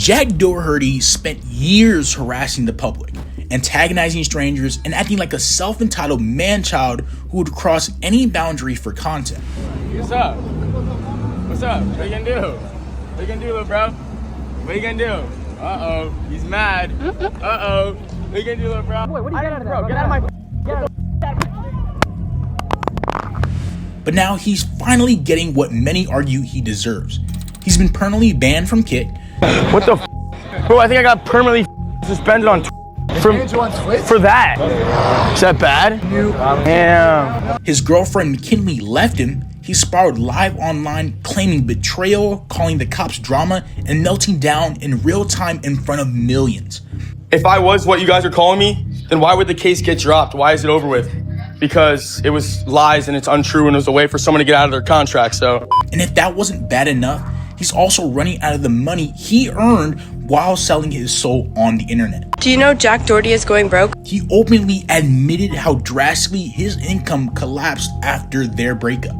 Jack Doherty spent years harassing the public, antagonizing strangers, and acting like a self-entitled man-child who would cross any boundary for content. What's up? What's up? What you gonna do? What you gonna do, little bro? What you gonna do? Uh-oh, he's mad. Uh-oh. What you gonna do, little bro? Boy, what are you getting out of that? Get out of my... But now he's finally getting what many argue he deserves. He's been permanently banned from Kick. What the f? Bro, I think I got permanently suspended on for that. Is that bad? Damn. His girlfriend McKinley left him. He spiraled live online, claiming betrayal, calling the cops drama, and melting down in real time in front of millions. If I was what you guys are calling me, then why would the case get dropped? Why is it over with? Because it was lies and it's untrue and it was a way for someone to get out of their contract, so. And if that wasn't bad enough, he's also running out of the money he earned while selling his soul on the internet. Do you know Jack Doherty is going broke? He openly admitted how drastically his income collapsed after their breakup.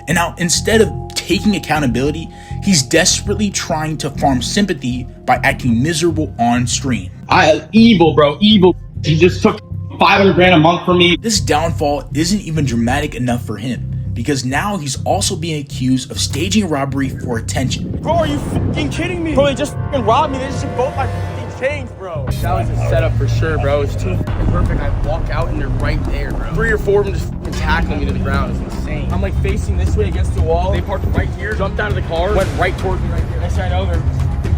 And now, instead of taking accountability, he's desperately trying to farm sympathy by acting miserable on stream. Evil, bro, evil. He just took 500 grand a month from me. This downfall isn't even dramatic enough for him, because now he's also being accused of staging a robbery for attention. Bro, are you fucking kidding me? Bro, they just fucking robbed me. They just took both my fucking chains, bro. That was a setup for sure, bro. It's too fucking perfect. I walk out and they're right there, bro. 3 or 4 of them just fucking tackling me to the ground. It's insane. I'm like facing this way against the wall. They parked right here, jumped out of the car, went right towards me right here. Next thing I know, they're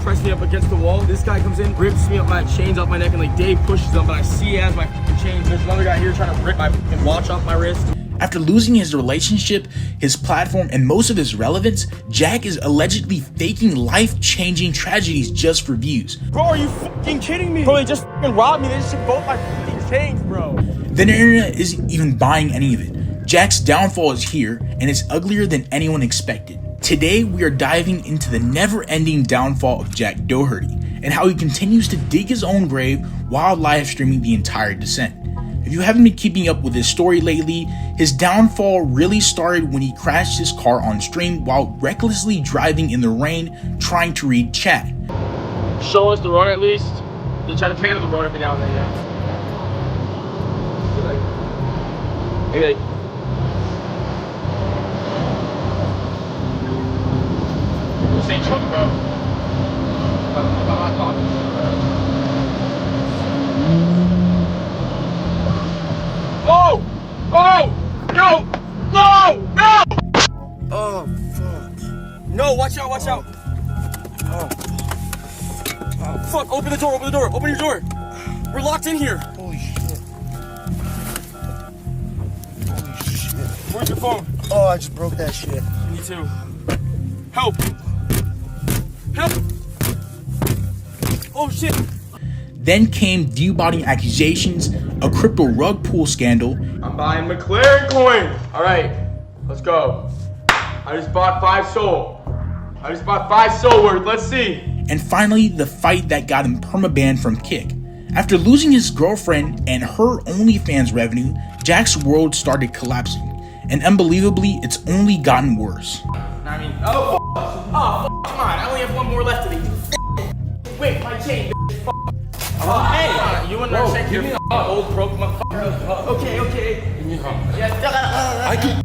pressed me up against the wall. This guy comes in, rips me up my chains off my neck, and like Dave pushes them, but I see he has my fucking chains. There's another guy here trying to rip my fucking watch off my wrist. After losing his relationship, his platform, and most of his relevance, Jack is allegedly faking life-changing tragedies just for views. Bro, are you fucking kidding me? Bro, they just fucking robbed me. They just took both my fucking chains, bro. The internet isn't even buying any of it. Jack's downfall is here, and it's uglier than anyone expected. Today, we are diving into the never-ending downfall of Jack Doherty, and how he continues to dig his own grave while live streaming the entire descent. If you haven't been keeping up with his story lately, his downfall really started when he crashed his car on stream while recklessly driving in the rain trying to read chat. Show us the road at least. They try to pay us the road every now and then, yeah. Maybe like... This ain't truck, bro. I'm not talking. Oh! Oh! No! No! No! Oh, fuck. No, watch out, watch out. Oh. Oh, fuck, open the door, open your door. We're locked in here. Holy shit. Holy shit. Where's your phone? Oh, I just broke that shit. Me too. Help. Help. Oh, shit. Then came view-botting accusations, a crypto rug pull scandal. I'm buying McLaren coins. All right, let's go. I just bought 5 soul. I just bought 5 soul worth. Let's see. And finally, the fight that got him permabanned from Kick. After losing his girlfriend and her OnlyFans revenue, Jack's world started collapsing. And unbelievably, it's only gotten worse. I mean, come on. I only have 1 more left of these. Wait, my chain. Hey, you understand? Give me the old broke motherfucker. Okay. I could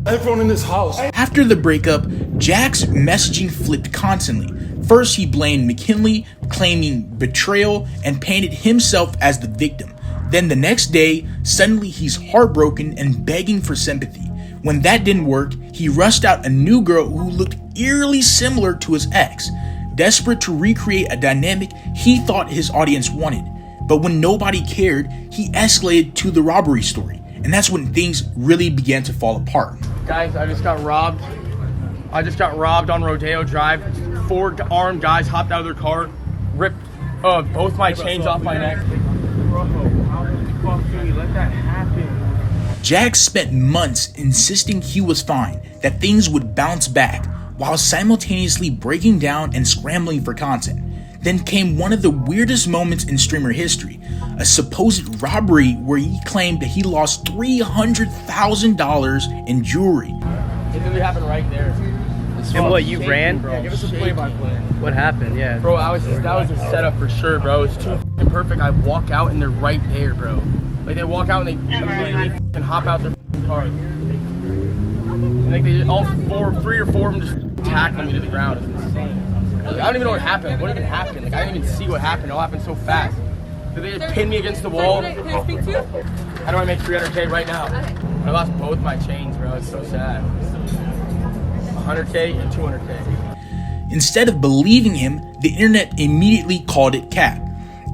everyone in this house. After the breakup, Jack's messaging flipped constantly. First, he blamed McKinley, claiming betrayal, and painted himself as the victim. Then the next day, suddenly he's heartbroken and begging for sympathy. When that didn't work, he rushed out a new girl who looked eerily similar to his ex. Desperate to recreate a dynamic he thought his audience wanted. But when nobody cared, he escalated to the robbery story. And that's when things really began to fall apart. Guys, I just got robbed. On Rodeo Drive. 4 armed guys hopped out of their car, ripped both my chains off my neck. Bro, how the fuck do we let that happen? Jack spent months insisting he was fine, that things would bounce back, while simultaneously breaking down and scrambling for content. Then came one of the weirdest moments in streamer history, a supposed robbery where he claimed that he lost $300,000 in jewelry. It really happened right there. And what, you ran? Bro. Yeah, give us a play-by-play. What happened? Yeah. Bro, that was a setup for sure, bro. It's too f***ing perfect. I walk out and they're right there, bro. Like they walk out and they immediately f***ing hop out their f***ing car. And like they all three or four of them just tackle me to the ground. It's insane. Like, I don't even know what happened. What even happened? Like I didn't even see what happened. It all happened so fast. Did they just pin me against the wall? Can I speak to you? How do I make 300K right now? I lost both my chains, bro. It's so sad. 100K and 200K. Instead of believing him, the internet immediately called it cap.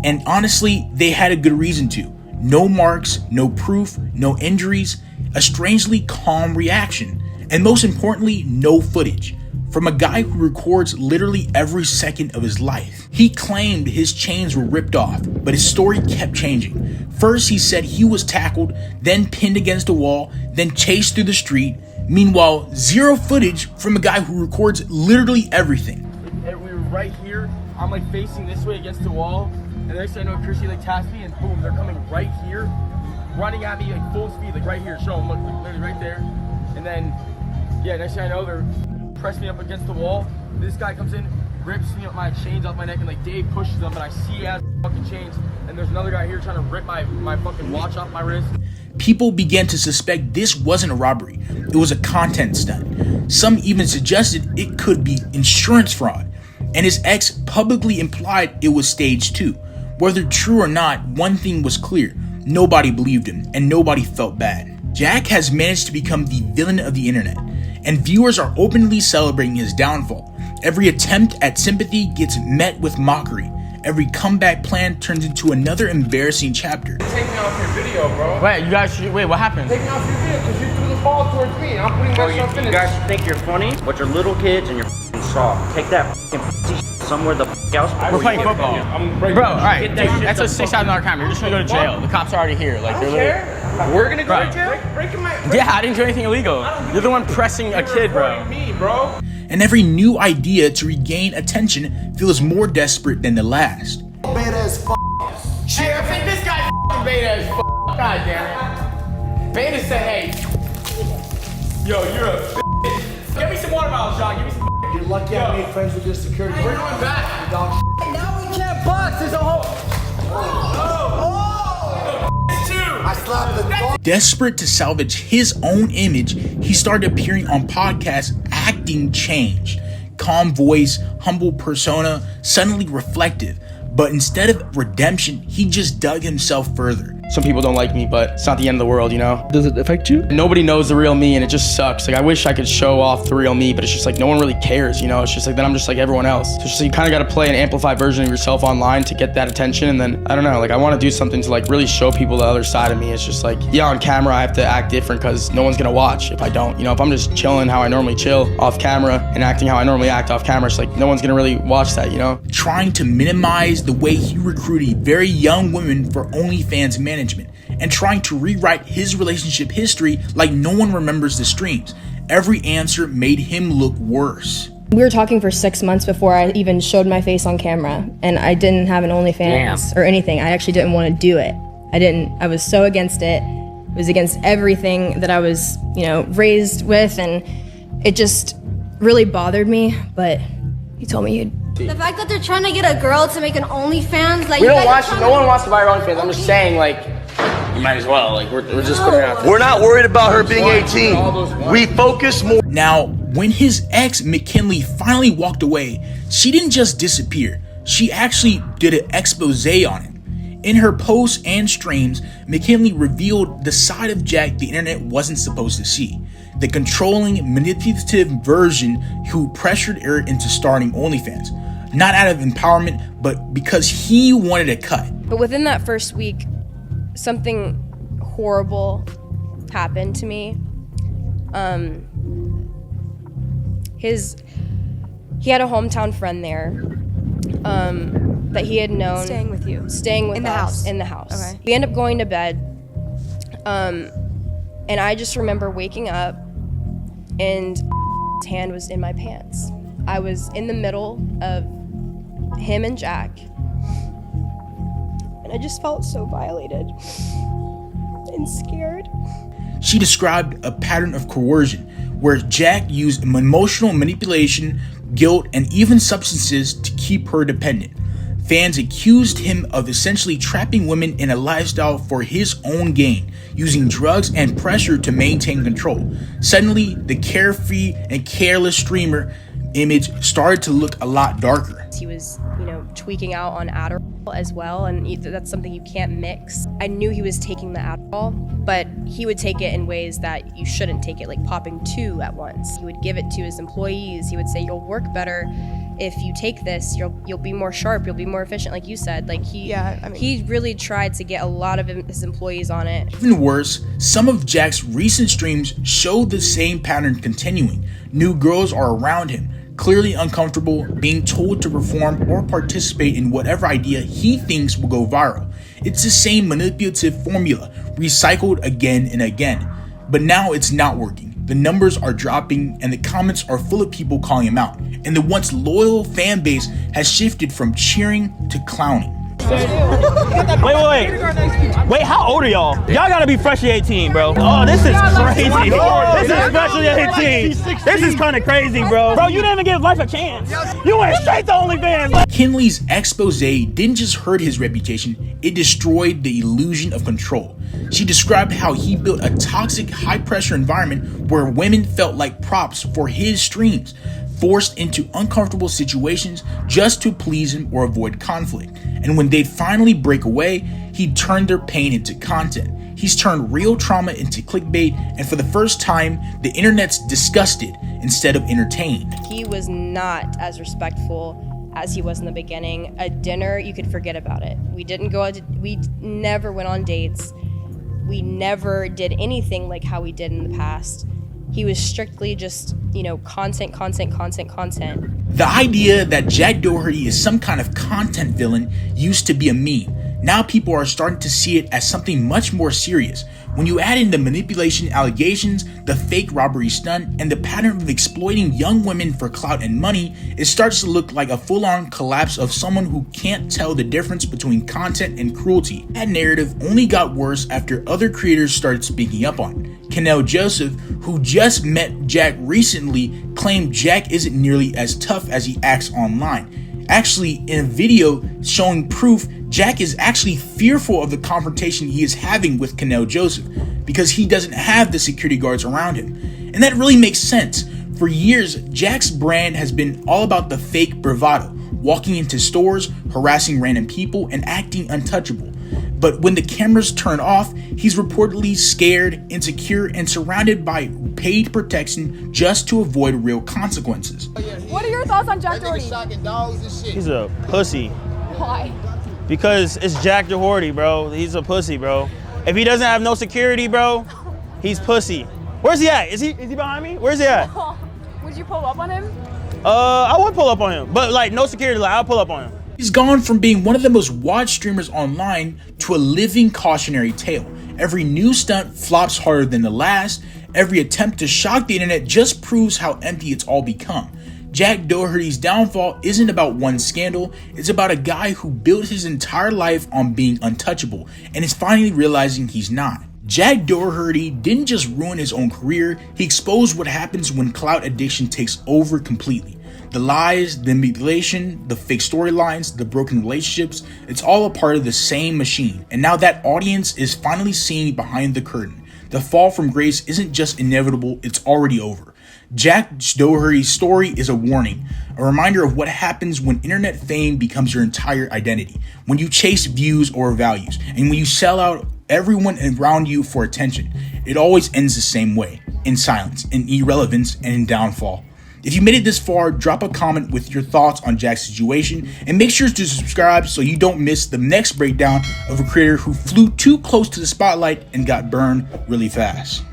And honestly, they had a good reason to. No marks, no proof, no injuries, a strangely calm reaction, and most importantly, no footage. From a guy who records literally every second of his life. He claimed his chains were ripped off, but his story kept changing. First, he said he was tackled, then pinned against a wall, then chased through the street. Meanwhile, zero footage from a guy who records literally everything. And we were right here. I'm like facing this way against the wall. And the next thing I know, Chrissy like taps me and boom, they're coming right here, running at me like full speed, like right here. Show them, look, literally right there. And then, yeah, next thing I know, they're pressing me up against the wall. This guy comes in, rips me up my chains off my neck, and like Dave pushes them, and I see he has fucking chains. And there's another guy here trying to rip my fucking watch off my wrist. People began to suspect this wasn't a robbery, it was a content stunt. Some even suggested it could be insurance fraud, and his ex publicly implied it was staged too. Whether true or not, one thing was clear: nobody believed him, and nobody felt bad. Jack has managed to become the villain of the internet, and viewers are openly celebrating his downfall. Every attempt at sympathy gets met with mockery. Every comeback plan turns into another embarrassing chapter. Take me off your video, bro. Wait, what happened? Take me off your video because you threw the ball towards me. I'm putting myself in it. You guys think you're funny, but you're little kids and you're f***ing soft. Take that f***ing somewhere the f*** else. We're playing football. Bro, alright, that's a $6,000 camera. You're just gonna go to jail. The cops are already here. Like, they're literally... We're gonna go to jail? Yeah, I didn't do anything illegal. You're the one pressing a kid, bro. Me, bro. And every new idea to regain attention feels more desperate than the last. Beta as f***. Shit, I think this guy's f***ing beta as f***. God damn it. Beta said, hey. Yo, you're a bitch. Give me some water bottles, John. Give me some. You're lucky I made friends with your security. We're going back. Dog. Now we can't box. There's a hole. I slapped the dog. Desperate to salvage his own image, he started appearing on podcasts acting changed. Calm voice, humble persona, suddenly reflective. But instead of redemption, he just dug himself further. Some people don't like me, but it's not the end of the world, you know? Does it affect you? Nobody knows the real me, and it just sucks. Like, I wish I could show off the real me, but it's just like no one really cares, you know? It's just like then I'm just like everyone else. So it's just like, you kind of got to play an amplified version of yourself online to get that attention, and then, I don't know, like I want to do something to like really show people the other side of me. It's just like, yeah, on camera I have to act different because no one's gonna watch if I don't. You know, if I'm just chilling how I normally chill off camera and acting how I normally act off camera, it's like no one's gonna really watch that, you know? Trying to minimize the way he recruited very young women for OnlyFans management, and trying to rewrite his relationship history like no one remembers the streams. Every answer made him look worse. We were talking for 6 months before I even showed my face on camera, and I didn't have an OnlyFans or anything. I actually didn't want to do it. I was so against it. It was against everything that I was, raised with, and it just really bothered me, but he told me he'd. The fact that they're trying to get a girl to make an OnlyFans, like we don't watch. No one wants to buy her OnlyFans. I'm just saying, like, you might as well. Like, we're just putting it out there. We're not worried about her being 18. We focus more. Now, when his ex McKinley finally walked away, she didn't just disappear. She actually did an expose on him. In her posts and streams, McKinley revealed the side of Jack the internet wasn't supposed to see. The controlling, manipulative version who pressured her into starting OnlyFans. Not out of empowerment, but because he wanted a cut. But within that first week, something horrible happened to me. He had a hometown friend there that he had known. Staying with you. Staying with in the us house. in the house. Okay. We ended up going to bed, and I just remember waking up, and his hand was in my pants. I was in the middle of him and Jack, and I just felt so violated and scared. She described a pattern of coercion where Jack used emotional manipulation, guilt, and even substances to keep her dependent. Fans accused him of essentially trapping women in a lifestyle for his own gain, using drugs and pressure to maintain control. Suddenly, the carefree and careless streamer image started to look a lot darker. He was, tweaking out on Adderall as well, and that's something you can't mix. I knew he was taking the Adderall, but he would take it in ways that you shouldn't take it, like popping 2 at once. He would give it to his employees. He would say, "You'll work better if you take this. You'll be more sharp. You'll be more efficient," like you said. Like he really tried to get a lot of his employees on it. Even worse, some of Jack's recent streams showed the same pattern continuing. New girls are around him, clearly uncomfortable, being told to perform or participate in whatever idea he thinks will go viral. It's the same manipulative formula, recycled again and again. But now it's not working. The numbers are dropping and the comments are full of people calling him out. And the once loyal fan base has shifted from cheering to clowning. Wait, how old are y'all? Y'all gotta be freshly 18, bro. Oh, this is crazy. This is freshly 18. This is kind of crazy, bro. Bro, you didn't even give life a chance. You went straight to OnlyFans. McKinley's expose didn't just hurt his reputation, it destroyed the illusion of control. She described how he built a toxic, high-pressure environment where women felt like props for his streams, forced into uncomfortable situations just to please him or avoid conflict. And when they'd finally break away, he'd turn their pain into content. He's turned real trauma into clickbait, and for the first time, the internet's disgusted instead of entertained. He was not as respectful as he was in the beginning. A dinner, you could forget about it. We never went on dates. We never did anything like how we did in the past. He was strictly just, content. The idea that Jack Doherty is some kind of content villain used to be a meme. Now people are starting to see it as something much more serious. When you add in the manipulation allegations, the fake robbery stunt, and the pattern of exploiting young women for clout and money, it starts to look like a full-on collapse of someone who can't tell the difference between content and cruelty. That narrative only got worse after other creators started speaking up on it. Kanel Joseph, who just met Jack recently, claimed Jack isn't nearly as tough as he acts online. Actually, in a video showing proof, Jack is actually fearful of the confrontation he is having with Kanel Joseph because he doesn't have the security guards around him. And that really makes sense. For years, Jack's brand has been all about the fake bravado, walking into stores, harassing random people, and acting untouchable. But when the cameras turn off, he's reportedly scared, insecure, and surrounded by paid protection just to avoid real consequences. What are your thoughts on Jack Doherty? He's a pussy. Why? Because it's Jack Doherty, bro. He's a pussy, bro. If he doesn't have no security, bro, he's pussy. Where's he at? Is he behind me? Where's he at? Would you pull up on him? I would pull up on him, but like no security, like I'll pull up on him. He's gone from being one of the most watched streamers online to a living cautionary tale. Every new stunt flops harder than the last. Every attempt to shock the internet just proves how empty it's all become. Jack Doherty's downfall isn't about one scandal, it's about a guy who built his entire life on being untouchable and is finally realizing he's not. Jack Doherty didn't just ruin his own career, he exposed what happens when clout addiction takes over completely. The lies, the manipulation, the fake storylines, the broken relationships, it's all a part of the same machine. And now that audience is finally seeing behind the curtain. The fall from grace isn't just inevitable, it's already over. Jack Doherty's story is a warning, a reminder of what happens when internet fame becomes your entire identity, when you chase views or values, and when you sell out everyone around you for attention. It always ends the same way, in silence, in irrelevance, and in downfall. If you made it this far, drop a comment with your thoughts on Jack's situation, and make sure to subscribe so you don't miss the next breakdown of a creator who flew too close to the spotlight and got burned really fast.